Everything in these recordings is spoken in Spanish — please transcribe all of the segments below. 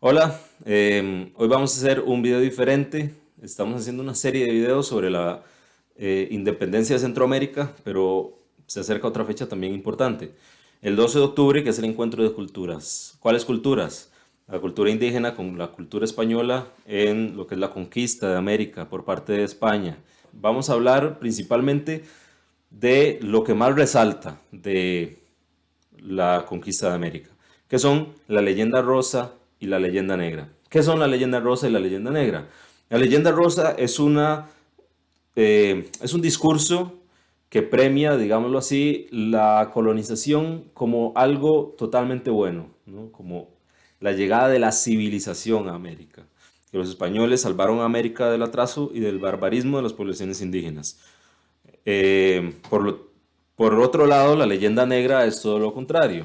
Hola, hoy vamos a hacer un video diferente. Estamos haciendo una serie de videos sobre la independencia de Centroamérica, pero se acerca otra fecha también importante. El 12 de octubre, que es el encuentro de culturas. ¿Cuáles culturas? La cultura indígena con la cultura española en lo que es la conquista de América por parte de España. Vamos a hablar principalmente de lo que más resalta de la conquista de América, que son la leyenda rosa y la leyenda negra. ¿Qué son la leyenda rosa y la leyenda negra? La leyenda rosa es un discurso que premia, digámoslo así, la colonización como algo totalmente bueno, ¿no? Como la llegada de la civilización a América, que los españoles salvaron a América del atraso y del barbarismo de las poblaciones indígenas. Eh, por, lo- por otro lado, la leyenda negra es todo lo contrario,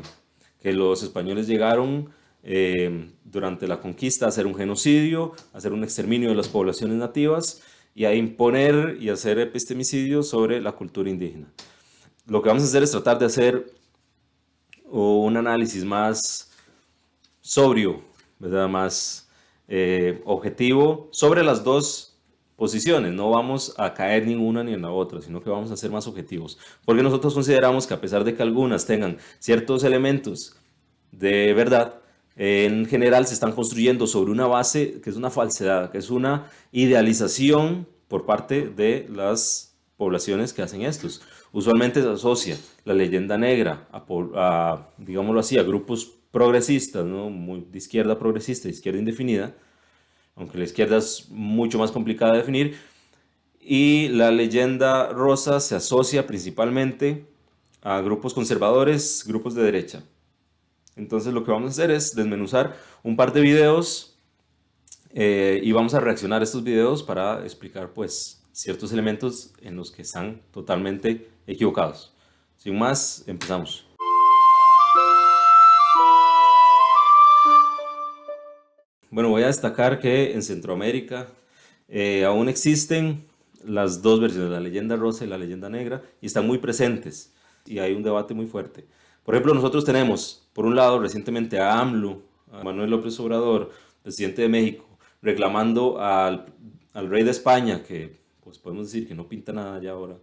que los españoles llegaron durante la conquista a hacer un genocidio, a hacer un exterminio de las poblaciones nativas y a imponer y hacer epistemicidio sobre la cultura indígena. Lo que vamos a hacer es tratar de hacer un análisis más sobrio, ¿verdad? Más objetivo sobre las dos posiciones. No vamos a caer ni en una ni en la otra, sino que vamos a ser más objetivos. Porque nosotros consideramos que a pesar de que algunas tengan ciertos elementos de verdad, en general se están construyendo sobre una base que es una falsedad, que es una idealización por parte de las poblaciones que hacen estos. Usualmente se asocia la leyenda negra digámoslo así, a grupos progresistas, ¿no? De izquierda progresista, de izquierda indefinida, aunque la izquierda es mucho más complicada de definir, y la leyenda rosa se asocia principalmente a grupos conservadores, grupos de derecha. Entonces lo que vamos a hacer es desmenuzar un par de videos y vamos a reaccionar a estos videos para explicar pues ciertos elementos en los que están totalmente equivocados. Sin más, empezamos. Bueno, voy a destacar que en Centroamérica aún existen las dos versiones, la leyenda rosa y la leyenda negra, y están muy presentes y hay un debate muy fuerte. Por ejemplo, nosotros tenemos, por un lado, recientemente a AMLO, a Manuel López Obrador, presidente de México, reclamando al rey de España, que pues podemos decir que no pinta nada ya ahora,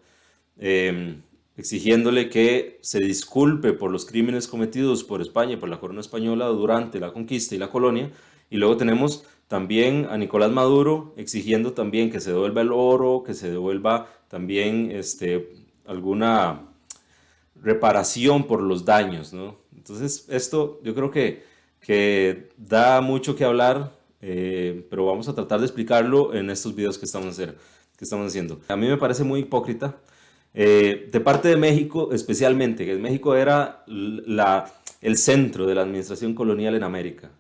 eh, exigiéndole que se disculpe por los crímenes cometidos por España y por la corona española durante la conquista y la colonia. Y luego tenemos también a Nicolás Maduro exigiendo también que se devuelva el oro, que se devuelva también alguna reparación por los daños, ¿no? Entonces, esto yo creo que da mucho que hablar, pero vamos a tratar de explicarlo en estos videos que estamos haciendo. A mí me parece muy hipócrita, de parte de México especialmente, que México era el centro de la administración colonial en América.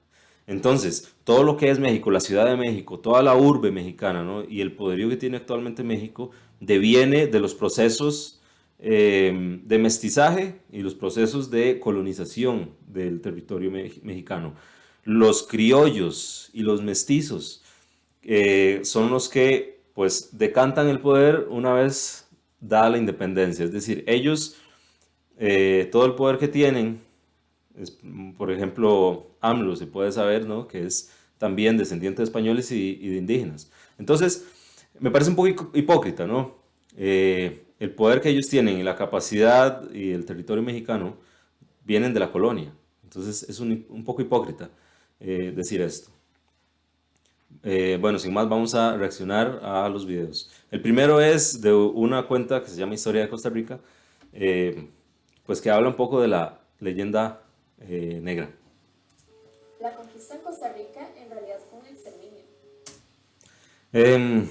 Entonces, todo lo que es México, la Ciudad de México, toda la urbe mexicana, ¿no? Y el poderío que tiene actualmente México deviene de los procesos de mestizaje y los procesos de colonización del territorio mexicano. Los criollos y los mestizos son los que pues decantan el poder una vez dada la independencia. Es decir, ellos, todo el poder que tienen, por ejemplo, AMLO se puede saber, ¿no? Que es también descendiente de españoles y de indígenas. Entonces, me parece un poco hipócrita, ¿no? El poder que ellos tienen y la capacidad y el territorio mexicano vienen de la colonia. Entonces, es un poco hipócrita decir esto. Bueno, sin más, vamos a reaccionar a los videos. El primero es de una cuenta que se llama Historia de Costa Rica, eh, pues que habla un poco de la leyenda negra. La conquista en Costa Rica en realidad fue un exterminio. Em,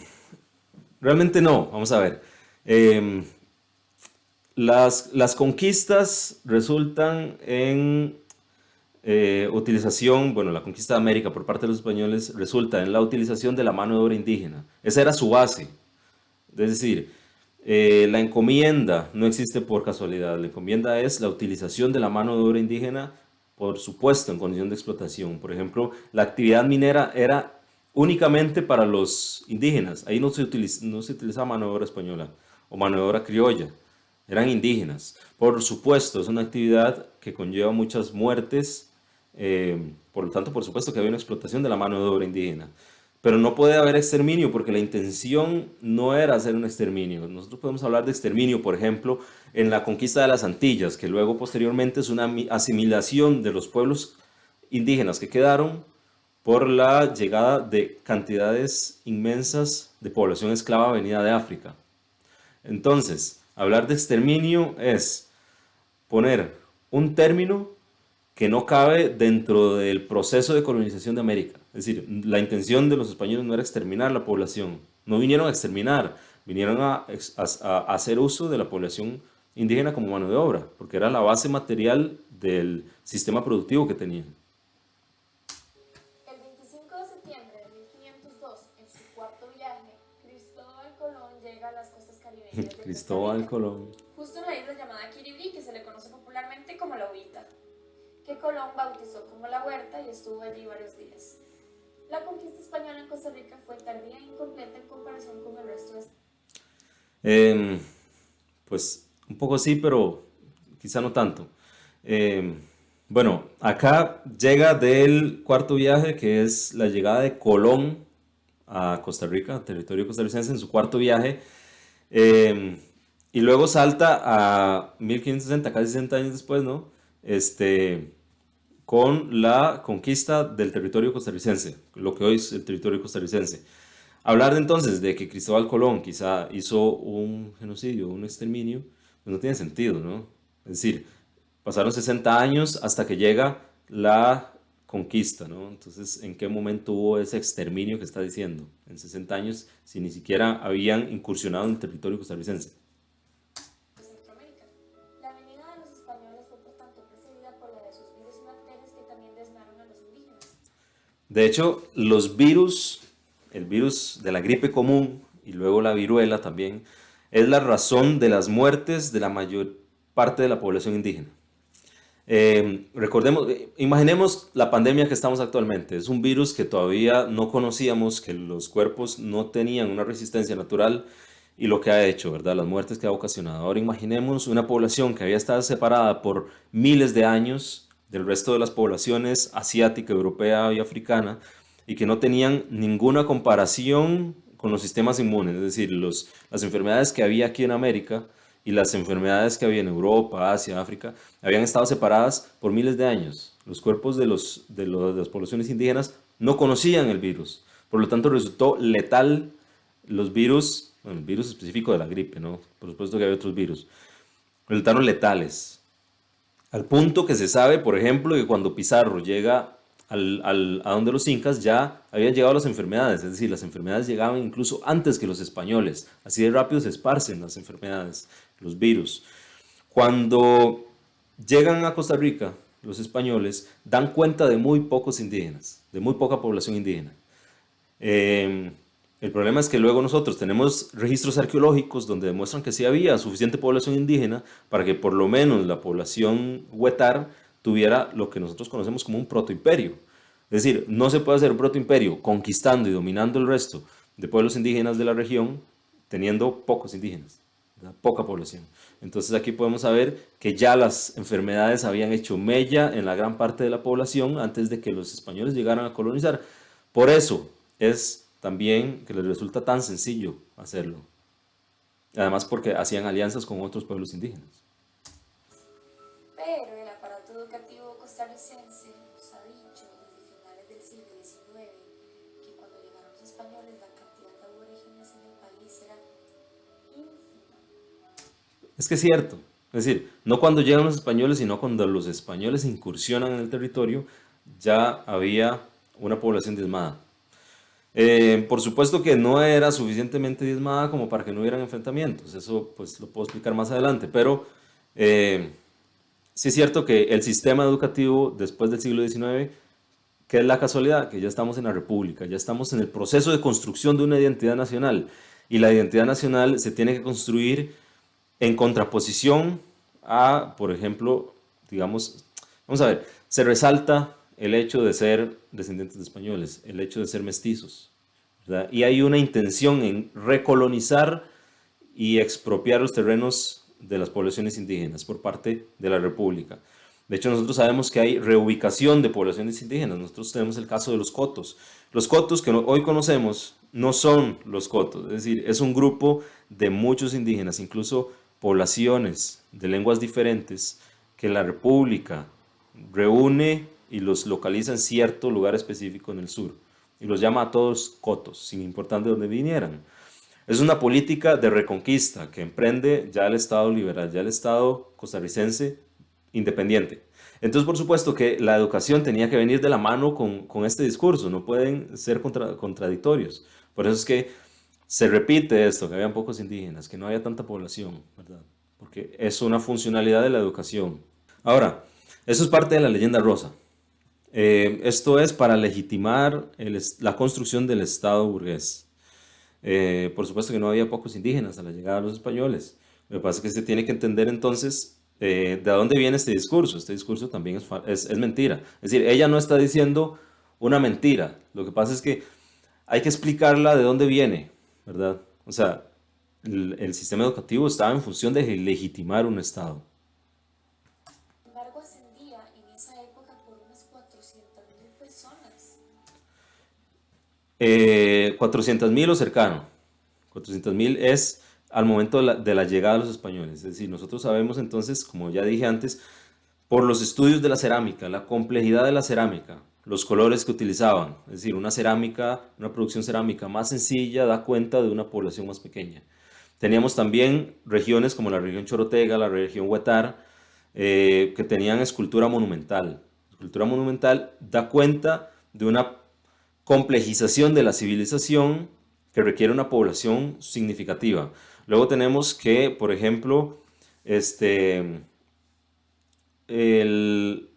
Realmente no, vamos a ver. Em, las conquistas resultan en utilización, bueno, la conquista de América por parte de los españoles resulta en la utilización de la mano de obra indígena. Esa era su base. Es decir, la encomienda no existe por casualidad. La encomienda es la utilización de la mano de obra indígena, por supuesto, en condición de explotación. Por ejemplo, la actividad minera era únicamente para los indígenas. Ahí no se utilizaba mano de obra española o mano de obra criolla. Eran indígenas. Por supuesto, es una actividad que conlleva muchas muertes, Por lo tanto, por supuesto que había una explotación de la mano de obra indígena. Pero no puede haber exterminio porque la intención no era hacer un exterminio. Nosotros podemos hablar de exterminio, por ejemplo, en la conquista de las Antillas, que luego posteriormente es una asimilación de los pueblos indígenas que quedaron por la llegada de cantidades inmensas de población esclava venida de África. Entonces, hablar de exterminio es poner un término que no cabe dentro del proceso de colonización de América. Es decir, la intención de los españoles no era exterminar la población, no vinieron a exterminar, vinieron a hacer uso de la población indígena como mano de obra, porque era la base material del sistema productivo que tenían. El 25 de septiembre de 1502, en su cuarto viaje, Cristóbal Colón llega a las costas caribeñas de Costa Cristóbal Rica, Colón. justo en la isla llamada Kiribí, que se le conoce popularmente como la Uvita, que Colón bautizó como la Huerta y estuvo allí varios días. La conquista española en Costa Rica fue tardía e incompleta en comparación con el resto de... Pues un poco sí, pero quizá no tanto. Eh, bueno, acá llega del cuarto viaje, que es la llegada de Colón a Costa Rica, territorio costarricense, en su cuarto viaje. Eh, y luego salta a 1560, casi 60 años después, ¿no? Con la conquista del territorio costarricense, lo que hoy es el territorio costarricense. Hablar entonces de que Cristóbal Colón quizá hizo un genocidio, un exterminio, pues no tiene sentido, ¿no? Es decir, pasaron 60 años hasta que llega la conquista, ¿no? Entonces, ¿en qué momento hubo ese exterminio que está diciendo? En 60 años, si ni siquiera habían incursionado en el territorio costarricense. Centroamérica. La venida de los españoles fue por tanto precedida por la de sus virus y bacterias que también diezmaron a los indígenas. De hecho, los virus, el virus de la gripe común y luego la viruela también, es la razón de las muertes de la mayor parte de la población indígena. Imaginemos la pandemia que estamos actualmente. Es un virus que todavía no conocíamos, que los cuerpos no tenían una resistencia natural y lo que ha hecho, ¿verdad? Las muertes que ha ocasionado. Ahora imaginemos una población que había estado separada por miles de años del resto de las poblaciones asiática, europea y africana y que no tenían ninguna comparación con los sistemas inmunes, es decir, las enfermedades que había aquí en América y las enfermedades que había en Europa, Asia, África, habían estado separadas por miles de años. Los cuerpos de las poblaciones indígenas no conocían el virus, por lo tanto resultó letal los virus, bueno, el virus específico de la gripe, ¿no? Por supuesto que hay otros virus, resultaron letales. Al punto que se sabe, por ejemplo, que cuando Pizarro llega a donde los incas ya habían llegado las enfermedades, es decir, las enfermedades llegaban incluso antes que los españoles, así de rápido se esparcen las enfermedades, los virus. Cuando llegan a Costa Rica, los españoles dan cuenta de muy pocos indígenas, de muy poca población indígena. El problema es que luego nosotros tenemos registros arqueológicos donde demuestran que sí había suficiente población indígena para que por lo menos la población huetar tuviera lo que nosotros conocemos como un protoimperio. Es decir, no se puede hacer un protoimperio conquistando y dominando el resto de pueblos indígenas de la región teniendo pocos indígenas, ¿verdad? Poca población. Entonces aquí podemos saber que ya las enfermedades habían hecho mella en la gran parte de la población antes de que los españoles llegaran a colonizar. Por eso es también que les resulta tan sencillo hacerlo. Además porque hacían alianzas con otros pueblos indígenas. Pero el aparato educativo costarricense nos ha dicho desde finales del siglo XIX que cuando llegaron los españoles la cantidad de aborígenes en el país era ínfima. Es que es cierto. Es decir, no cuando llegan los españoles, sino cuando los españoles incursionan en el territorio, ya había una población diezmada. Por supuesto que no era suficientemente diezmada como para que no hubieran enfrentamientos, eso pues lo puedo explicar más adelante, pero sí es cierto que el sistema educativo después del siglo XIX, ¿qué es la casualidad? Que ya estamos en la República, ya estamos en el proceso de construcción de una identidad nacional y la identidad nacional se tiene que construir en contraposición a, por ejemplo, digamos, vamos a ver, se resalta el hecho de ser descendientes de españoles, el hecho de ser mestizos, ¿verdad? Y hay una intención en recolonizar y expropiar los terrenos de las poblaciones indígenas por parte de la República. De hecho, nosotros sabemos que hay reubicación de poblaciones indígenas. Nosotros tenemos el caso de los cotos. Los cotos que hoy conocemos no son los cotos, es decir, es un grupo de muchos indígenas, incluso poblaciones de lenguas diferentes, que la República reúne y los localiza en cierto lugar específico en el sur. Y los llama a todos cotos, sin importar de dónde vinieran. Es una política de reconquista que emprende ya el Estado liberal, ya el Estado costarricense independiente. Entonces, por supuesto que la educación tenía que venir de la mano con este discurso, no pueden ser contradictorios. Por eso es que se repite esto, que habían pocos indígenas, que no había tanta población, ¿verdad? Porque es una funcionalidad de la educación. Ahora, eso es parte de la leyenda rosa. Esto es para legitimar la construcción del Estado burgués. Por supuesto que no había pocos indígenas a la llegada de los españoles. Lo que pasa es que se tiene que entender entonces de dónde viene este discurso. Este discurso también es mentira. Es decir, ella no está diciendo una mentira. Lo que pasa es que hay que explicarla de dónde viene, ¿verdad? O sea, el sistema educativo estaba en función de legitimar un Estado. Sin embargo, ascendía en esa época por unas 400.000 personas. 400.000 o cercano. 400.000 es al momento de la llegada de los españoles. Es decir, nosotros sabemos entonces, como ya dije antes, por los estudios de la cerámica, la complejidad de la cerámica, los colores que utilizaban. Es decir, una cerámica, una producción cerámica más sencilla da cuenta de una población más pequeña. Teníamos también regiones como la región Chorotega, la región Huetar, que tenían escultura monumental. La escultura monumental da cuenta de una complejización de la civilización que requiere una población significativa. Luego tenemos que, por ejemplo,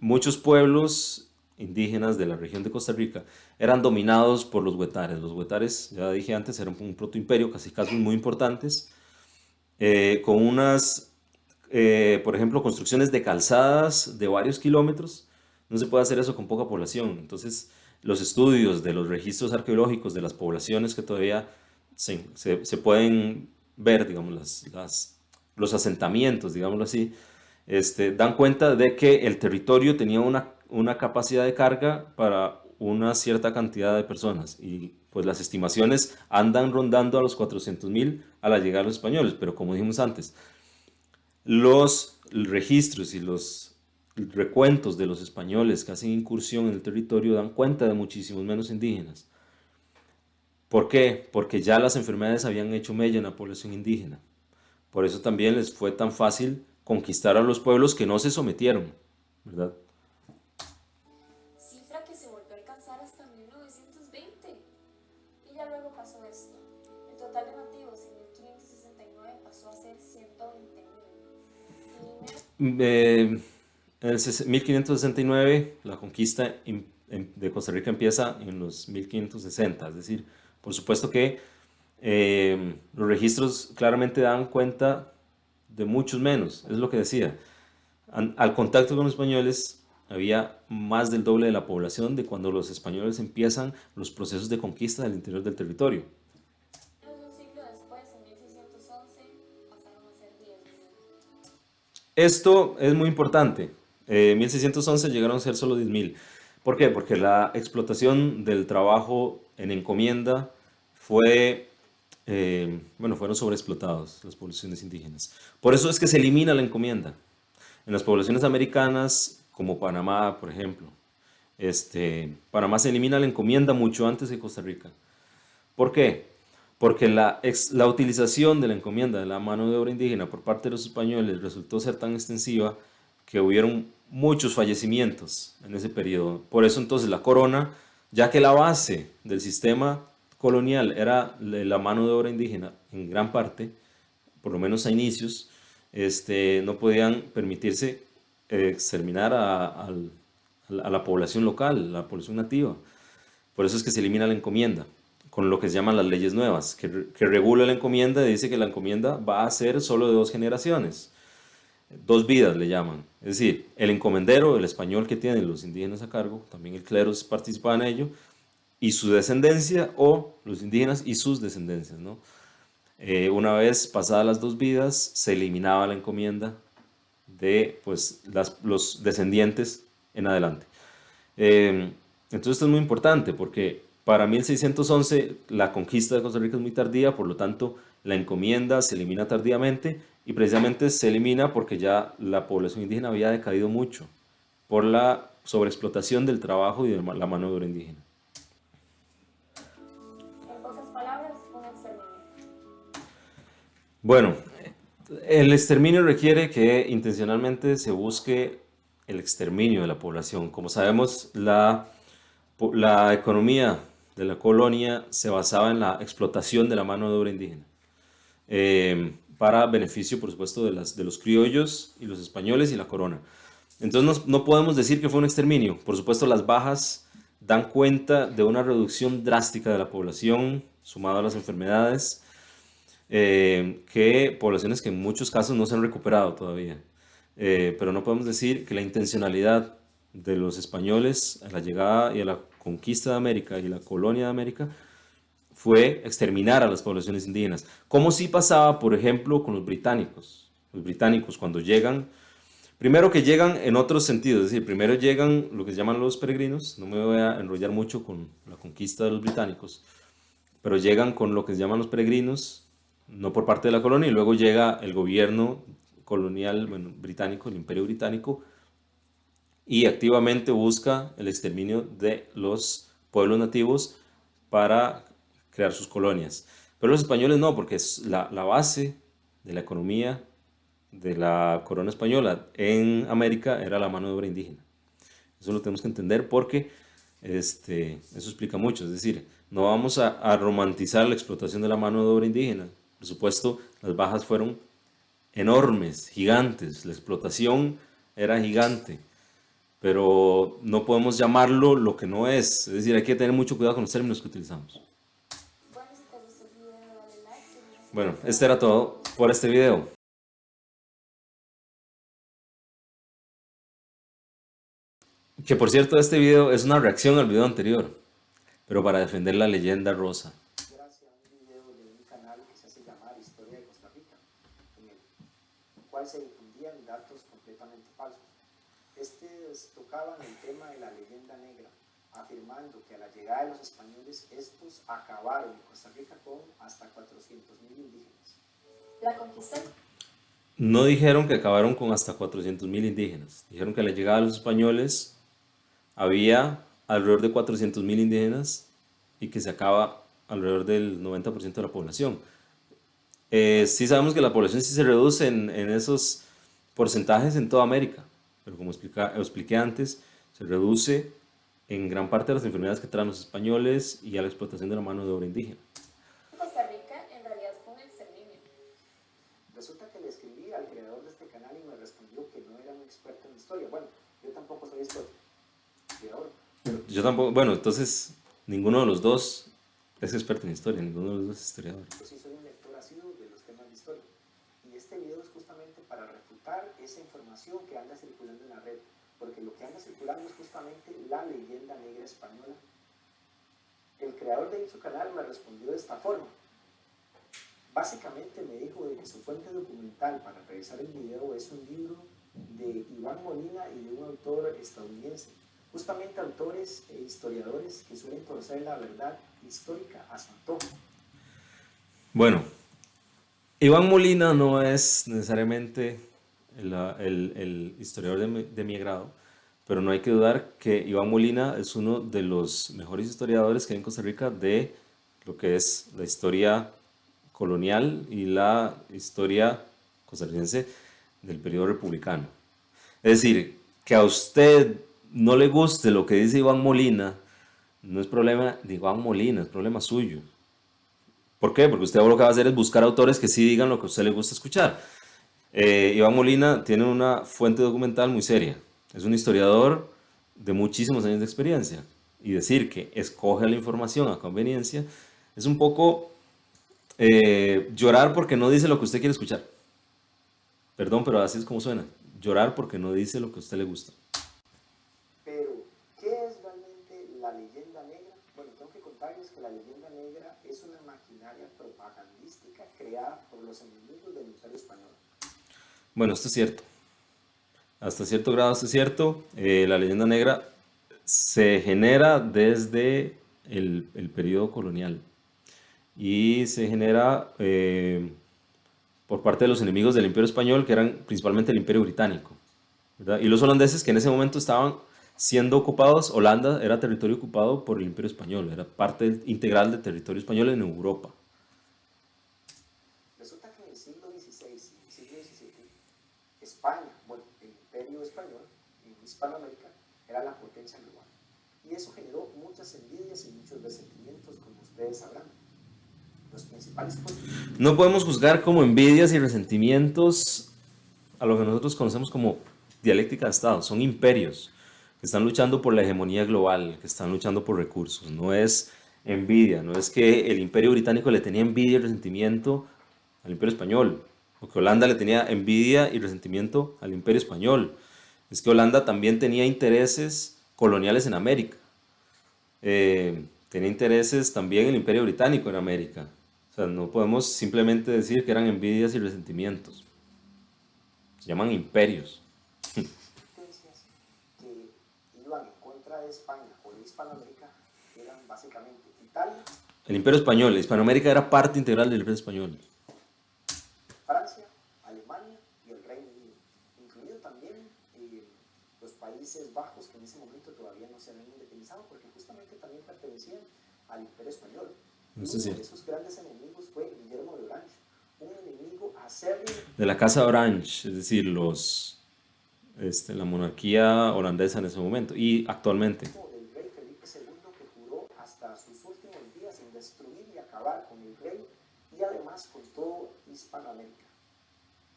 muchos pueblos indígenas de la región de Costa Rica eran dominados por los huetares. Los huetares, ya dije antes, eran un protoimperio, casi casos muy importantes, con unas, por ejemplo, construcciones de calzadas de varios kilómetros. No se puede hacer eso con poca población. Entonces, los estudios de los registros arqueológicos de las poblaciones que todavía se pueden ver, digamos, los asentamientos, digámoslo así, dan cuenta de que el territorio tenía una capacidad de carga para una cierta cantidad de personas y pues las estimaciones andan rondando a los 400.000 a la llegada de los españoles, pero como dijimos antes, los registros y los recuentos de los españoles que hacen incursión en el territorio dan cuenta de muchísimos menos indígenas. ¿Por qué? Porque ya las enfermedades habían hecho mella en la población indígena. Por eso también les fue tan fácil conquistar a los pueblos que no se sometieron, ¿verdad? Cifra que se volvió a alcanzar hasta 1920. Y ya luego pasó esto. El total de nativos en 1569 pasó a ser 120.000. En el 1569 la conquista de Costa Rica empieza en los 1560, es decir, por supuesto que los registros claramente dan cuenta de muchos menos, es lo que decía. Al contacto con los españoles había más del doble de la población de cuando los españoles empiezan los procesos de conquista del interior del territorio. Un siglo después, en 1611, pasaron a ser 10.000. Esto es muy importante. En 1611 llegaron a ser solo 10.000. ¿Por qué? Porque la explotación del trabajo en encomienda fueron sobreexplotados las poblaciones indígenas. Por eso es que se elimina la encomienda. En las poblaciones americanas, como Panamá, por ejemplo, Panamá se elimina la encomienda mucho antes que Costa Rica. ¿Por qué? Porque la utilización de la encomienda de la mano de obra indígena por parte de los españoles resultó ser tan extensiva que hubieron muchos fallecimientos en ese periodo. Por eso entonces la corona, ya que la base del sistema colonial era la mano de obra indígena en gran parte, por lo menos a inicios, no podían permitirse exterminar a la población local, la población nativa. Por eso es que se elimina la encomienda, con lo que se llaman las leyes nuevas, que regula la encomienda y dice que la encomienda va a ser solo de 2 generaciones. 2 vidas le llaman. Es decir, el encomendero, el español que tienen los indígenas a cargo, también el clero participa en ello, y su descendencia, o los indígenas y sus descendencias, ¿no? Una vez pasadas las 2 vidas, se eliminaba la encomienda de pues, los descendientes en adelante. Entonces esto es muy importante porque para 1611 la conquista de Costa Rica es muy tardía, por lo tanto la encomienda se elimina tardíamente y precisamente se elimina porque ya la población indígena había decaído mucho por la sobreexplotación del trabajo y de la mano de obra indígena. En pocas palabras, un exterminio. Bueno, el exterminio requiere que intencionalmente se busque el exterminio de la población. Como sabemos, la economía de la colonia se basaba en la explotación de la mano de obra indígena, para beneficio, por supuesto, de los criollos y los españoles y la corona. Entonces no podemos decir que fue un exterminio. Por supuesto, las bajas dan cuenta de una reducción drástica de la población, sumado a las enfermedades, que poblaciones que en muchos casos no se han recuperado todavía. Pero no podemos decir que la intencionalidad de los españoles a la llegada y a la conquista de América y la colonia de América fue exterminar a las poblaciones indígenas, como sí pasaba, por ejemplo, con los británicos. Los británicos cuando llegan, primero que llegan en otros sentidos, es decir, primero llegan lo que se llaman los peregrinos, no me voy a enrollar mucho con la conquista de los británicos, pero llegan con lo que se llaman los peregrinos, no por parte de la colonia, y luego llega el gobierno colonial, bueno, británico, el imperio británico, y activamente busca el exterminio de los pueblos nativos para crear sus colonias. Pero los españoles no, porque es la base de la economía de la corona española en América era la mano de obra indígena. Eso lo tenemos que entender porque eso explica mucho. Es decir, no vamos a romantizar la explotación de la mano de obra indígena. Por supuesto, las bajas fueron enormes, gigantes. La explotación era gigante, pero no podemos llamarlo lo que no es. Es decir, hay que tener mucho cuidado con los términos que utilizamos. Bueno, si te gustó el video, dale like, síguenos en Bueno, Instagram, este era todo por este video. Que por cierto, este video es una reacción al video anterior, pero para defender la leyenda rosa. Gracias a un video de un canal que se hace llamar Historia de Costa Rica, en el cual se difundían datos completamente falsos. Estos tocaban el tema de la leyenda negra, afirmando que a la llegada de los españoles estos acabaron en Costa Rica con hasta 400.000 indígenas. la conquista. No dijeron que acabaron con hasta 400.000 indígenas. Dijeron que a la llegada de los españoles había alrededor de 400.000 indígenas y que se acaba alrededor del 90% de la población. Sí sabemos que la población sí se reduce en esos porcentajes en toda América, pero como expliqué antes, se reduce en gran parte de las enfermedades que traen los españoles y a la explotación de la mano de obra indígena. Costa Rica en realidad fue un exterminio. Resulta que le escribí al creador de este canal y me respondió que no era un experto en historia. Bueno, yo tampoco soy historiador. Yo tampoco, bueno, entonces ninguno de los dos es experto en historia, ninguno de los dos es historiador. Yo sí soy un lector asiduo de los temas de historia. Y este video es justamente para refutar esa información que anda circulando en la red. Porque lo que anda circulando es justamente la leyenda negra española. El creador de dicho canal me respondió de esta forma. Básicamente me dijo de que su fuente documental para revisar el video es un libro de Iván Molina y de un autor estadounidense. Justamente autores e historiadores que suelen torcer la verdad histórica a su antojo. Bueno, Iván Molina no es necesariamente el historiador de mi agrado, pero no hay que dudar que Iván Molina es uno de los mejores historiadores que hay en Costa Rica de lo que es la historia colonial y la historia costarricense del periodo republicano. Es decir, que a usted no le guste lo que dice Iván Molina, no es problema de Iván Molina, es problema suyo. ¿Por qué? Porque usted lo que va a hacer es buscar autores que sí digan lo que a usted le gusta escuchar. Iván Molina tiene una fuente documental muy seria. Es un historiador de muchísimos años de experiencia. Y decir que escoge la información a conveniencia es un poco llorar porque no dice lo que usted quiere escuchar. Perdón, pero así es como suena. Llorar porque no dice lo que a usted le gusta. Pero, ¿qué es realmente la leyenda negra? Bueno, tengo que contarles que la leyenda negra es una maquinaria propagandística creada por los enemigos del Imperio Español. Bueno, esto es cierto. hasta cierto grado esto es cierto. La leyenda negra se genera desde el periodo colonial y se genera por parte de los enemigos del Imperio Español, que eran principalmente el Imperio Británico, ¿verdad? Y los holandeses que en ese momento estaban siendo ocupados. Holanda era territorio ocupado por el Imperio Español, era parte integral del territorio español en Europa. Resulta que en el siglo XVI y siglo XVII, España, bueno, el Imperio Español en Hispanoamérica era la potencia global. Y eso generó muchas envidias y muchos resentimientos, como ustedes sabrán. Los principales puntos. No podemos juzgar como envidias y resentimientos a lo que nosotros conocemos como dialéctica de Estado. Son imperios que están luchando por la hegemonía global, que están luchando por recursos. No es envidia, no es que el Imperio Británico le tenía envidia y resentimiento al Imperio Español, o que Holanda le tenía envidia y resentimiento al Imperio Español. Es que Holanda también tenía intereses coloniales en América. Tenía intereses también el Imperio Británico en América. O sea, no podemos simplemente decir que eran envidias y resentimientos. Se llaman imperios. Potencias que iban en contra de España o de Hispanoamérica eran básicamente Italia, El Imperio Español, Hispanoamérica era parte integral del Imperio Español. Francia, Alemania y el Reino Unido, incluido también los Países Bajos, que en ese momento todavía no se habían independizado porque justamente también pertenecían al Imperio Español. Y Eso uno es de cierto. esos grandes enemigos fue Guillermo de Orange, un enemigo acérrimo De la Casa Orange, es decir, la monarquía holandesa en ese momento y actualmente. del rey Felipe II, que juró hasta sus últimos días en destruir y acabar con el rey y además con todo Hispanoamérica.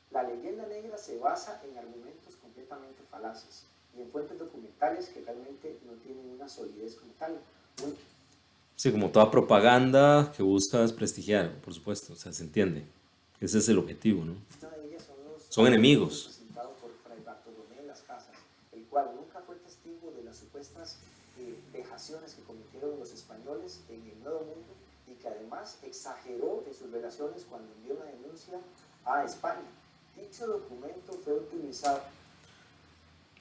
La leyenda negra se basa en argumentos completamente falaces y en fuentes documentales que realmente no tienen una solidez como tal. Sí, como toda propaganda que busca desprestigiar, por supuesto, o sea, se entiende. Ese es el objetivo, ¿no? Una de ellas son los Son enemigos. presentados por Fray Bartolomé de las Casas, el cual nunca fue testigo de las supuestas vejaciones que cometieron los españoles en el Nuevo Mundo y que además exageró en sus relaciones cuando envió una denuncia a España. Dicho documento fue utilizado.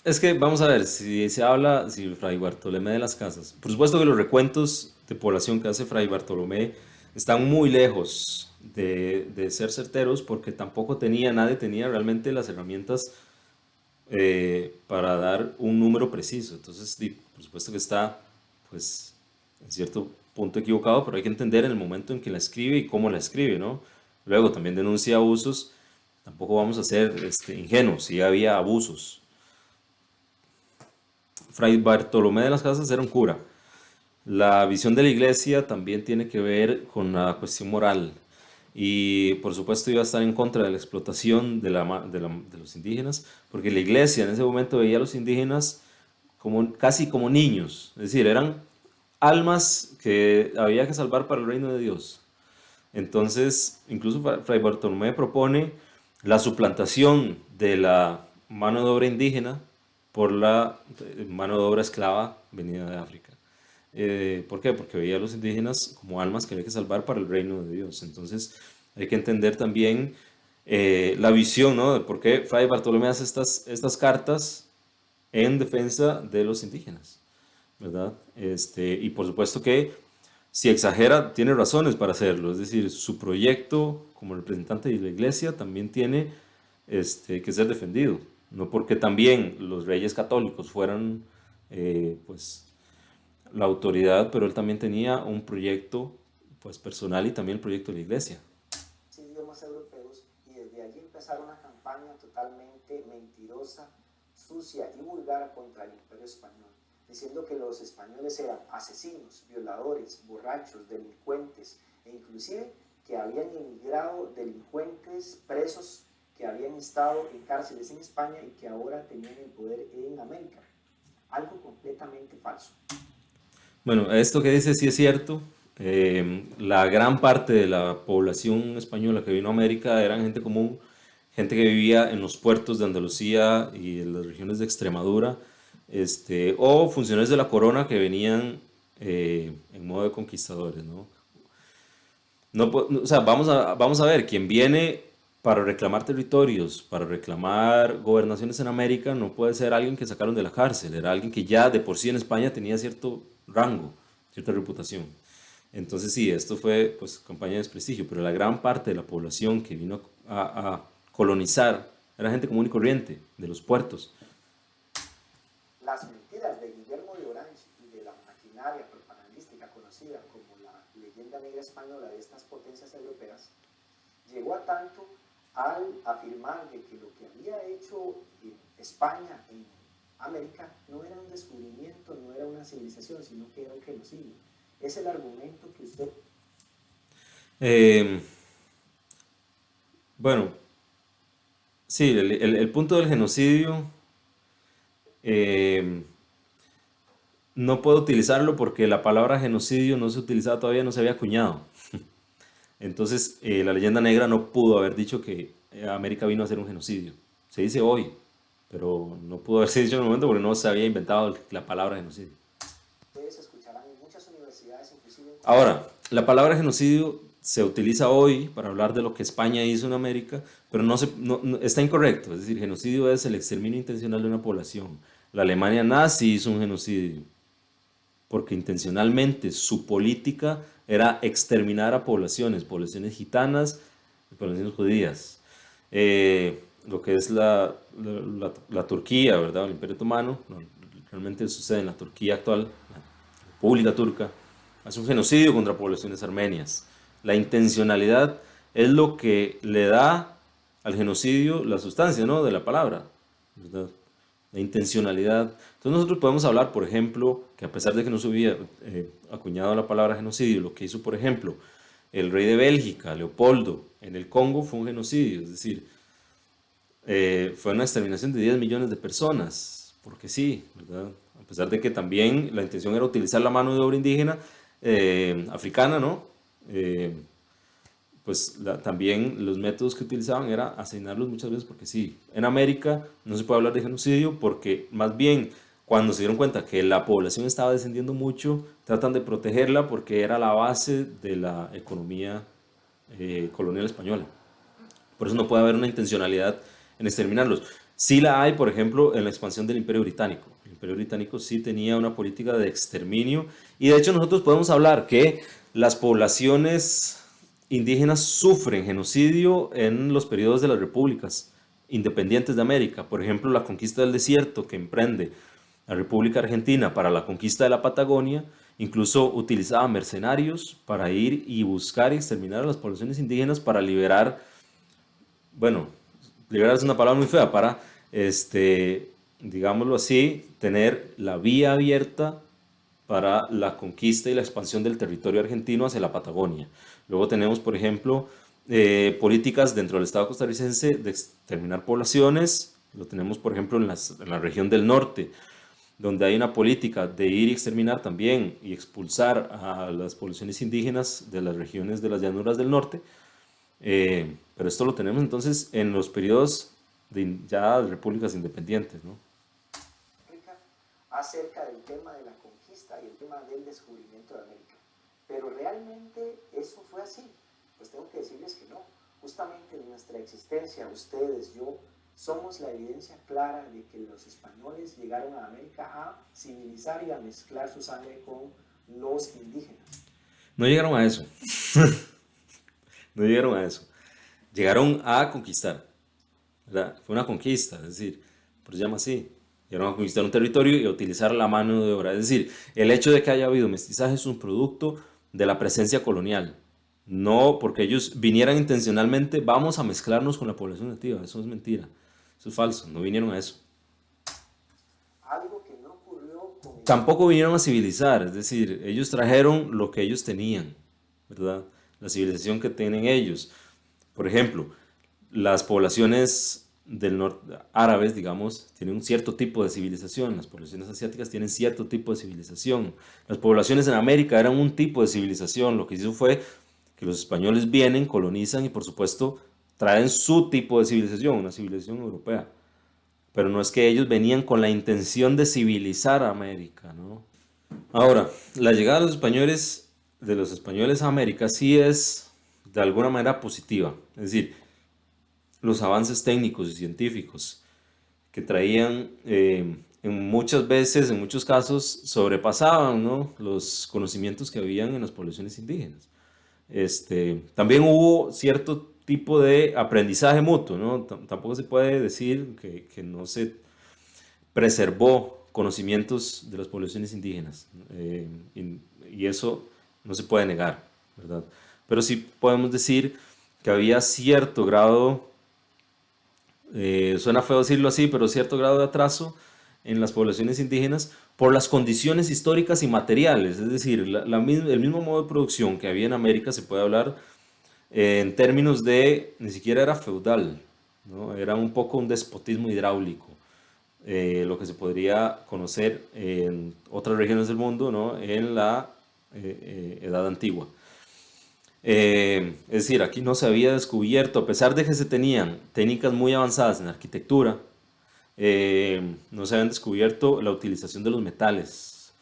Es que, vamos a ver, si se habla, si Fray Bartolomé de las Casas, por supuesto que los recuentos de población que hace Fray Bartolomé están muy lejos de ser certeros porque tampoco nadie tenía realmente las herramientas para dar un número preciso. Entonces, por supuesto que está, pues, en cierto punto equivocado, pero hay que entender en el momento en que la escribe y cómo la escribe, ¿no? Luego también denuncia abusos, tampoco vamos a ser ingenuos, sí había abusos. Fray Bartolomé de las Casas era un cura. La visión de la iglesia también tiene que ver con la cuestión moral y por supuesto iba a estar en contra de la explotación de los indígenas, porque la iglesia en ese momento veía a los indígenas casi como niños, es decir, eran almas que había que salvar para el reino de Dios. Entonces, incluso Fray Bartolomé propone la suplantación de la mano de obra indígena por la mano de obra esclava venida de África. ¿Por qué? Porque veía a los indígenas como almas que había que salvar para el reino de Dios. Entonces hay que entender también la visión, ¿no? De por qué Fray Bartolomé hace estas cartas en defensa de los indígenas, ¿verdad? Y por supuesto que si exagera, tiene razones para hacerlo. Es decir, su proyecto como representante de la iglesia también tiene que ser defendido. No porque también los reyes católicos fueran, pues, la autoridad, pero él también tenía un proyecto pues, personal y también el proyecto de la iglesia. Idiomas europeos y desde allí empezaron una campaña totalmente mentirosa, sucia y vulgar contra el Imperio Español, diciendo que los españoles eran asesinos, violadores, borrachos, delincuentes e inclusive que habían emigrado delincuentes presos que habían estado en cárceles en España y que ahora tenían el poder en América. Algo completamente falso. Bueno, esto que dice sí es cierto. La gran parte de la población española que vino a América eran gente común, gente que vivía en los puertos de Andalucía y en las regiones de Extremadura, o funcionarios de la corona que venían en modo de conquistadores, ¿no? O sea, vamos a ver, quien viene para reclamar territorios, para reclamar gobernaciones en América, no puede ser alguien que sacaron de la cárcel, era alguien que ya de por sí en España tenía cierto rango, cierta reputación. Entonces sí, esto fue pues campaña de desprestigio, pero la gran parte de la población que vino a colonizar era gente común y corriente, de los puertos. Las mentiras de Guillermo de Orange y de la maquinaria propagandística conocida como la leyenda negra española de estas potencias europeas llegó a tanto al afirmar de que lo que había hecho España en América no era un descubrimiento, no era una civilización, sino que era un genocidio. Es el argumento que usted... Bueno, sí, el punto del genocidio eh, no puedo utilizarlo porque la palabra genocidio no se utilizaba todavía, no se había acuñado. Entonces, la leyenda negra no pudo haber dicho que América vino a hacer un genocidio. Se dice hoy, pero no pudo haberse dicho en el momento porque no se había inventado la palabra genocidio. Ustedes escucharán en muchas universidades, inclusive en... Ahora, la palabra genocidio se utiliza hoy para hablar de lo que España hizo en América, pero está incorrecto. Es decir, genocidio es el exterminio intencional de una población. La Alemania nazi hizo un genocidio porque intencionalmente su política era exterminar a poblaciones gitanas y poblaciones judías. Lo que es la Turquía, ¿verdad? El Imperio Otomano, no, realmente sucede en la Turquía actual, la República Turca, hace un genocidio contra poblaciones armenias. La intencionalidad es lo que le da al genocidio la sustancia, ¿no?, de la palabra, ¿verdad? La intencionalidad. Entonces nosotros podemos hablar, por ejemplo, que a pesar de que no se hubiera acuñado la palabra genocidio, lo que hizo, por ejemplo, el rey de Bélgica, Leopoldo, en el Congo fue un genocidio, es decir, fue una exterminación de 10 millones de personas, porque sí, ¿verdad? A pesar de que también la intención era utilizar la mano de obra indígena africana, ¿no? Pues también los métodos que utilizaban era asesinarlos muchas veces porque sí, en América no se puede hablar de genocidio porque más bien cuando se dieron cuenta que la población estaba descendiendo mucho, tratan de protegerla porque era la base de la economía colonial española. Por eso no puede haber una intencionalidad en exterminarlos. Sí la hay, por ejemplo, en la expansión del Imperio Británico. El Imperio Británico sí tenía una política de exterminio y de hecho nosotros podemos hablar que las poblaciones indígenas sufren genocidio en los periodos de las repúblicas independientes de América. Por ejemplo, la conquista del desierto que emprende la República Argentina para la conquista de la Patagonia, incluso utilizaba mercenarios para ir y buscar y exterminar a las poblaciones indígenas para liberar, bueno, liberar es una palabra muy fea, para, digámoslo así, tener la vía abierta para la conquista y la expansión del territorio argentino hacia la Patagonia. Luego tenemos, por ejemplo, políticas dentro del Estado costarricense de exterminar poblaciones. Lo tenemos, por ejemplo, en la región del norte, donde hay una política de ir y exterminar también y expulsar a las poblaciones indígenas de las regiones de las llanuras del norte. Pero esto lo tenemos entonces en los periodos ya de repúblicas independientes, ¿no? Acerca del tema de la conquista y el tema del descubrimiento de América. Pero realmente eso fue así. Pues tengo que decirles que no. Justamente nuestra existencia, ustedes, yo, somos la evidencia clara de que los españoles llegaron a América a civilizar y a mezclar su sangre con los indígenas. No llegaron a eso. No llegaron a eso. Llegaron a conquistar, ¿verdad? Fue una conquista, es decir, por eso se llama así. Llegaron a conquistar un territorio y a utilizar la mano de obra. Es decir, el hecho de que haya habido mestizaje es un producto de la presencia colonial. No porque ellos vinieran intencionalmente, vamos a mezclarnos con la población nativa. Eso es mentira. Eso es falso. No vinieron a eso. Algo que no ocurrió con... Tampoco vinieron a civilizar. Es decir, ellos trajeron lo que ellos tenían, ¿verdad? La civilización que tienen ellos. Por ejemplo, las poblaciones del norte, árabes, digamos, tienen un cierto tipo de civilización. Las poblaciones asiáticas tienen cierto tipo de civilización. Las poblaciones en América eran un tipo de civilización. Lo que hizo fue que los españoles vienen, colonizan y por supuesto traen su tipo de civilización, una civilización europea. Pero no es que ellos venían con la intención de civilizar a América, ¿no? Ahora, la llegada de los españoles a América sí es de alguna manera positiva. Es decir, los avances técnicos y científicos que traían, muchas veces, en muchos casos, sobrepasaban, ¿no?, los conocimientos que habían en las poblaciones indígenas. También hubo cierto tipo de aprendizaje mutuo, ¿no? Tampoco se puede decir que no se preservó conocimientos de las poblaciones indígenas, y eso no se puede negar, ¿verdad? Pero sí podemos decir que había cierto grado, suena feo decirlo así, pero cierto grado de atraso en las poblaciones indígenas por las condiciones históricas y materiales. Es decir, el mismo modo de producción que había en América se puede hablar, en términos de, ni siquiera era feudal, ¿no? Era un poco un despotismo hidráulico, lo que se podría conocer en otras regiones del mundo, ¿no?, en la Edad Antigua. Es decir, aquí no se había descubierto, a pesar de que se tenían técnicas muy avanzadas en arquitectura, no se habían descubierto la utilización de los metales.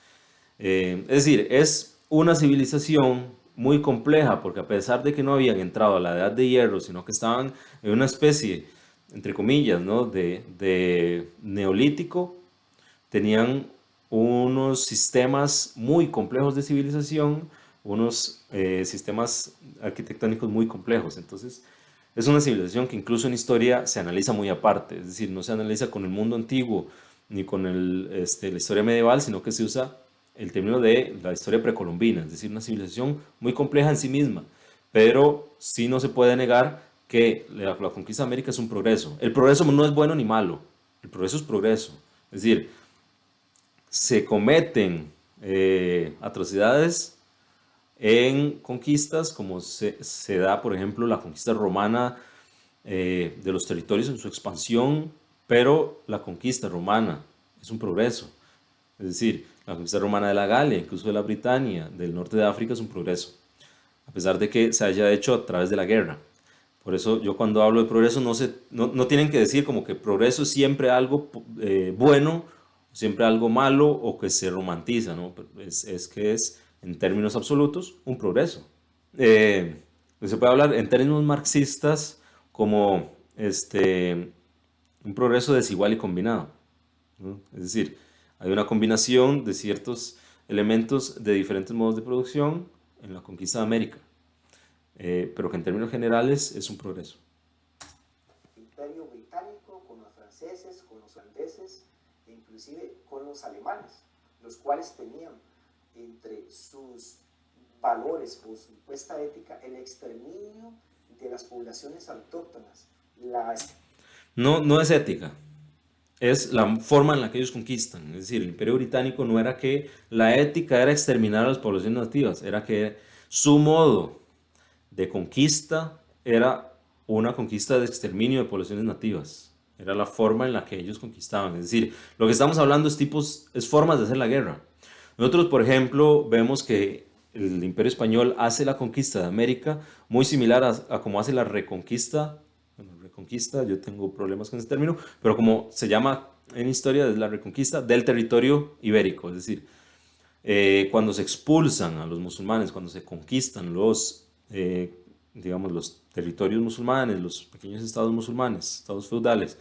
Es decir, es una civilización muy compleja, porque a pesar de que no habían entrado a la edad de hierro, sino que estaban en una especie, entre comillas, ¿no?, de neolítico, tenían unos sistemas muy complejos de civilización, unos sistemas arquitectónicos muy complejos. Entonces, es una civilización que incluso en historia se analiza muy aparte, es decir, no se analiza con el mundo antiguo ni con la historia medieval, sino que se usa el término de la historia precolombina, es decir, una civilización muy compleja en sí misma, pero sí no se puede negar que la conquista de América es un progreso. El progreso no es bueno ni malo, el progreso es progreso. Es decir, se cometen atrocidades en conquistas, como se da, por ejemplo, la conquista romana de los territorios en su expansión, pero la conquista romana es un progreso. Es decir, la conquista romana de la Galia, incluso de la Britania, del norte de África, es un progreso, a pesar de que se haya hecho a través de la guerra. Por eso yo cuando hablo de progreso no tienen que decir como que progreso es siempre algo bueno, siempre algo malo o que se romantiza, ¿no? Es que es, en términos absolutos, un progreso. Se puede hablar en términos marxistas como un progreso desigual y combinado, ¿no? Es decir, hay una combinación de ciertos elementos de diferentes modos de producción en la conquista de América, pero que en términos generales es un progreso. Imperio británico con los franceses, con los holandeses e inclusive con los alemanes, los cuales tenían entre sus valores o su supuesta ética el exterminio de las poblaciones autóctonas. No es ética, es la forma en la que ellos conquistan. Es decir, el Imperio Británico no era que la ética era exterminar a las poblaciones nativas, era que su modo de conquista era una conquista de exterminio de poblaciones nativas. Era la forma en la que ellos conquistaban. Es decir, lo que estamos hablando es formas de hacer la guerra. Nosotros, por ejemplo, vemos que el Imperio Español hace la conquista de América muy similar a como hace la reconquista. Bueno, reconquista, yo tengo problemas con ese término, pero como se llama en historia, es la reconquista del territorio ibérico. Es decir, cuando se expulsan a los musulmanes, cuando se conquistan digamos, los territorios musulmanes, los pequeños estados musulmanes, estados feudales,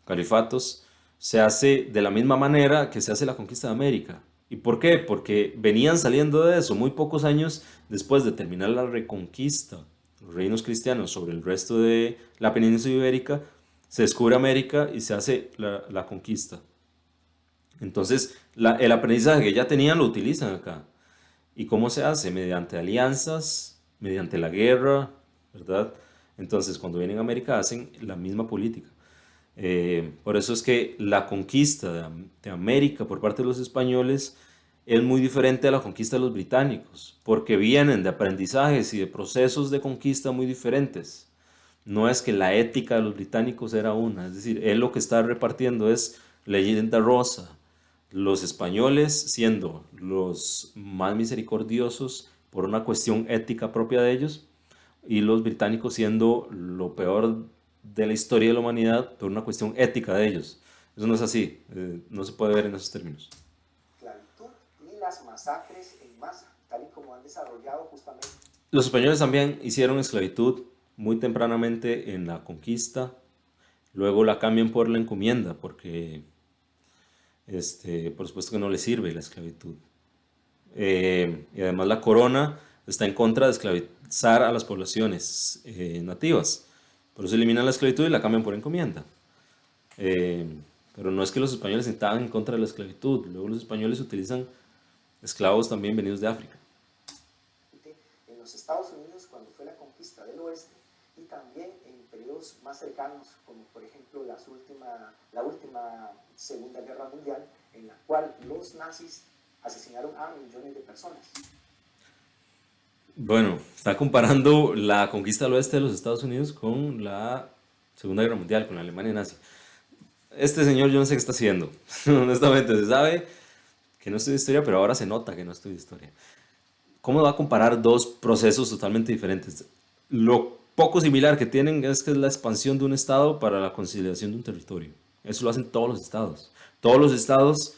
califatos, se hace de la misma manera que se hace la conquista de América. ¿Y por qué? Porque venían saliendo de eso muy pocos años después de terminar la reconquista, los reinos cristianos sobre el resto de la península ibérica, se descubre América y se hace la conquista. Entonces, el aprendizaje que ya tenían lo utilizan acá. ¿Y cómo se hace? Mediante alianzas, mediante la guerra, ¿verdad? Entonces, cuando vienen a América hacen la misma política. Por eso es que la conquista de América por parte de los españoles es muy diferente a la conquista de los británicos, porque vienen de aprendizajes y de procesos de conquista muy diferentes. No es que la ética de los británicos era una, es decir, él lo que está repartiendo es leyenda rosa, los españoles siendo los más misericordiosos por una cuestión ética propia de ellos, y los británicos siendo lo peor de la historia de la humanidad por una cuestión ética de ellos. Eso no es así, no se puede ver en esos términos. Esclavitud y las masacres en masa, tal y como han desarrollado justamente. Los españoles también hicieron esclavitud muy tempranamente en la conquista, luego la cambian por la encomienda, porque por supuesto que no les sirve la esclavitud. Y además la corona está en contra de esclavizar a las poblaciones nativas. Por eso eliminan la esclavitud y la cambian por encomienda. Eh, pero no es que los españoles estaban en contra de la esclavitud. Luego los españoles utilizan esclavos también venidos de África. En los Estados Unidos, cuando fue la conquista del oeste, y también en periodos más cercanos, como por ejemplo la última Segunda Guerra Mundial, en la cual los nazis asesinaron a millones de personas. Bueno, está comparando la conquista del oeste de los Estados Unidos con la Segunda Guerra Mundial, con la Alemania nazi. Este señor yo no sé qué está haciendo. Honestamente, se sabe que no estudia historia, pero ahora se nota que no estudia historia. ¿Cómo va a comparar dos procesos totalmente diferentes? Lo poco similar que tienen es que es la expansión de un estado para la consolidación de un territorio. Eso lo hacen todos los estados. Todos los estados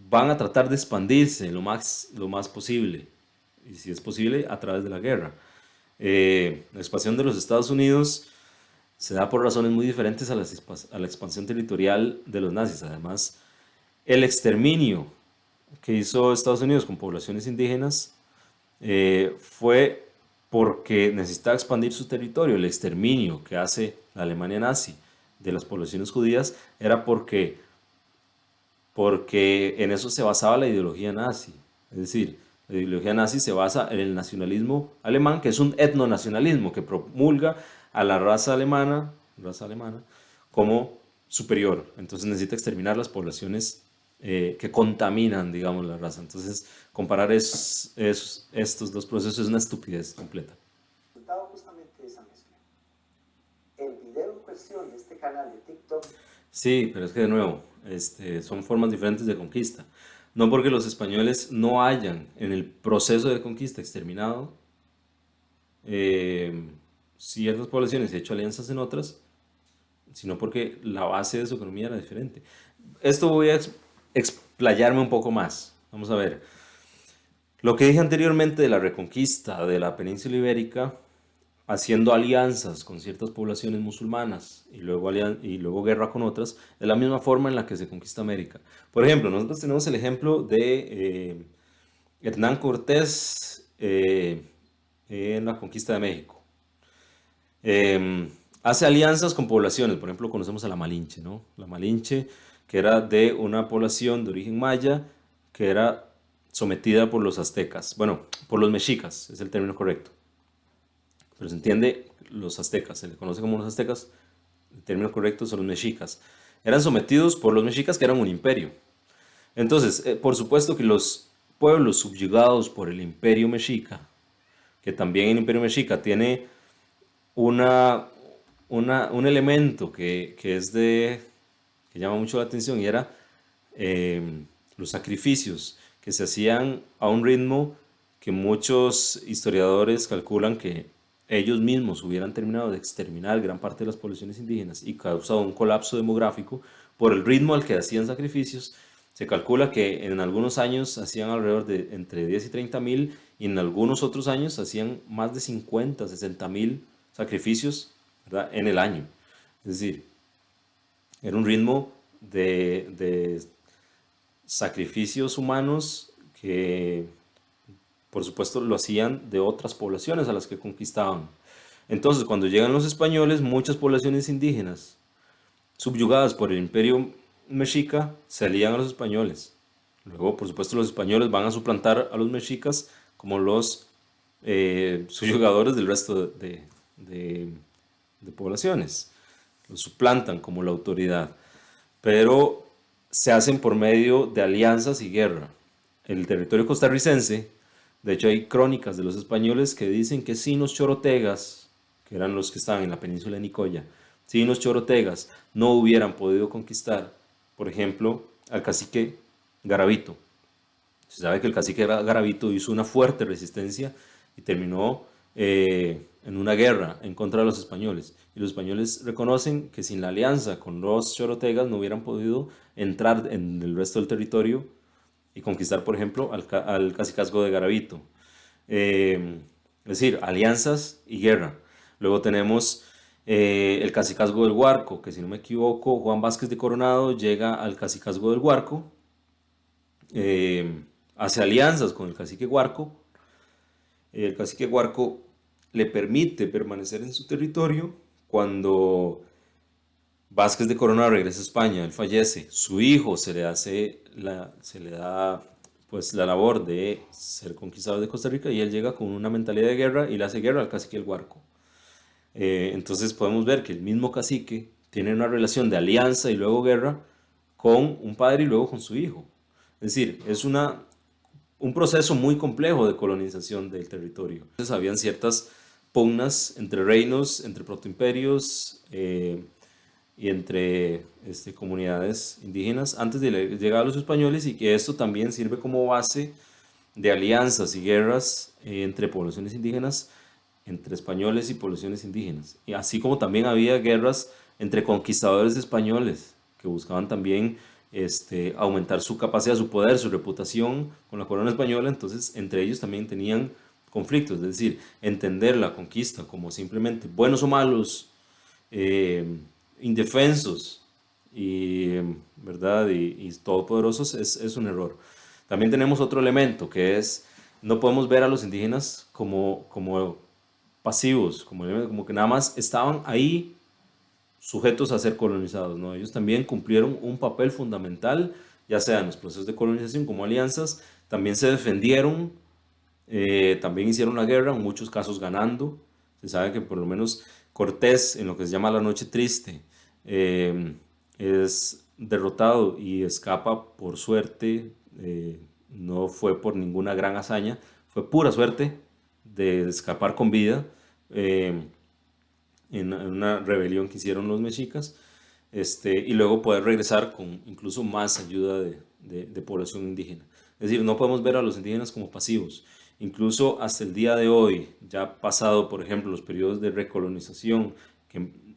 van a tratar de expandirse lo más posible. Y si es posible, a través de la guerra. La expansión de los Estados Unidos se da por razones muy diferentes a la expansión territorial de los nazis. Además, el exterminio que hizo Estados Unidos con poblaciones indígenas fue porque necesitaba expandir su territorio. El exterminio que hace la Alemania nazi de las poblaciones judías era porque en eso se basaba la ideología nazi. Es decir, la ideología nazi se basa en el nacionalismo alemán, que es un etnonacionalismo que promulga a la raza alemana como superior. Entonces necesita exterminar las poblaciones que contaminan, digamos, la raza. Entonces, comparar estos dos procesos es una estupidez completa. Resultado justamente de esa mezcla. El video en cuestión de este canal de TikTok. Sí, pero es que de nuevo, son formas diferentes de conquista. No porque los españoles no hayan en el proceso de conquista exterminado ciertas poblaciones y hecho alianzas en otras, sino porque la base de su economía era diferente. Esto voy a explayarme un poco más. Vamos a ver. Lo que dije anteriormente de la reconquista de la península ibérica, haciendo alianzas con ciertas poblaciones musulmanas y luego guerra con otras, es la misma forma en la que se conquista América. Por ejemplo, nosotros tenemos el ejemplo de Hernán Cortés en la conquista de México. Hace alianzas con poblaciones, por ejemplo, conocemos a la Malinche, ¿no? La Malinche, que era de una población de origen maya, que era sometida por los aztecas, bueno, por los mexicas, es el término correcto. Pero se entiende los aztecas, se les conoce como los aztecas, el término correcto son los mexicas. Eran sometidos por los mexicas, que eran un imperio. Entonces, por supuesto que los pueblos subyugados por el imperio mexica, que también el imperio mexica tiene un elemento que llama mucho la atención, y era los sacrificios que se hacían a un ritmo que muchos historiadores calculan que ellos mismos hubieran terminado de exterminar gran parte de las poblaciones indígenas y causado un colapso demográfico por el ritmo al que hacían sacrificios. Se calcula que en algunos años hacían alrededor de entre 10 y 30 mil, y en algunos otros años hacían más de 50, 60 mil sacrificios, ¿verdad?, en el año. Es decir, era un ritmo de sacrificios humanos que, por supuesto, lo hacían de otras poblaciones a las que conquistaban. Entonces, cuando llegan los españoles, muchas poblaciones indígenas subyugadas por el imperio mexica se alían a los españoles. Luego, por supuesto, los españoles van a suplantar a los mexicas como los subyugadores del resto de poblaciones. Los suplantan como la autoridad, pero se hacen por medio de alianzas y guerra. En el territorio costarricense, de hecho, hay crónicas de los españoles que dicen que sin los chorotegas, que eran los que estaban en la península de Nicoya, sin los chorotegas no hubieran podido conquistar, por ejemplo, al cacique Garavito. Se sabe que el cacique Garavito hizo una fuerte resistencia y terminó en una guerra en contra de los españoles. Y los españoles reconocen que sin la alianza con los chorotegas no hubieran podido entrar en el resto del territorio y conquistar, por ejemplo, al cacicazgo de Garavito. Es decir, alianzas y guerra. Luego tenemos el cacicazgo del Guarco, que si no me equivoco, Juan Vázquez de Coronado llega al cacicazgo del Guarco, hace alianzas con el cacique Guarco. El cacique Guarco le permite permanecer en su territorio. Cuando Vázquez de Coronado regresa a España, él fallece, su hijo se le da pues la labor de ser conquistador de Costa Rica y él llega con una mentalidad de guerra y le hace guerra al cacique del Guarco. Entonces podemos ver que el mismo cacique tiene una relación de alianza y luego guerra con un padre y luego con su hijo. Es decir, es un proceso muy complejo de colonización del territorio. Entonces habían ciertas pugnas entre reinos, entre protoimperios y entre comunidades indígenas antes de llegar a los españoles, y que esto también sirve como base de alianzas y guerras entre poblaciones indígenas, entre españoles y poblaciones indígenas. Y así como también había guerras entre conquistadores españoles que buscaban también aumentar su capacidad, su poder, su reputación con la corona española. Entonces entre ellos también tenían conflictos, es decir, entender la conquista como simplemente buenos o malos, indefensos y, ¿verdad? y todopoderosos es un error. También tenemos otro elemento que es, no podemos ver a los indígenas como pasivos, como que nada más estaban ahí sujetos a ser colonizados, ¿no? Ellos también cumplieron un papel fundamental, ya sea en los procesos de colonización como alianzas, también se defendieron, también hicieron la guerra, en muchos casos ganando. Se sabe que por lo menos Cortés, en lo que se llama la Noche Triste, es derrotado y escapa por suerte, no fue por ninguna gran hazaña, fue pura suerte de escapar con vida en una rebelión que hicieron los mexicas, y luego poder regresar con incluso más ayuda de población indígena. Es decir, no podemos ver a los indígenas como pasivos. Incluso hasta el día de hoy, ya pasado, por ejemplo, los periodos de recolonización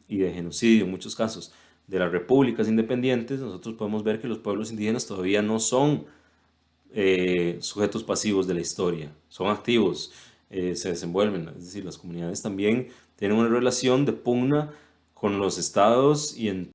y de genocidio en muchos casos de las repúblicas independientes, nosotros podemos ver que los pueblos indígenas todavía no son sujetos pasivos de la historia, son activos, se desenvuelven. Es decir, las comunidades también tienen una relación de pugna con los estados y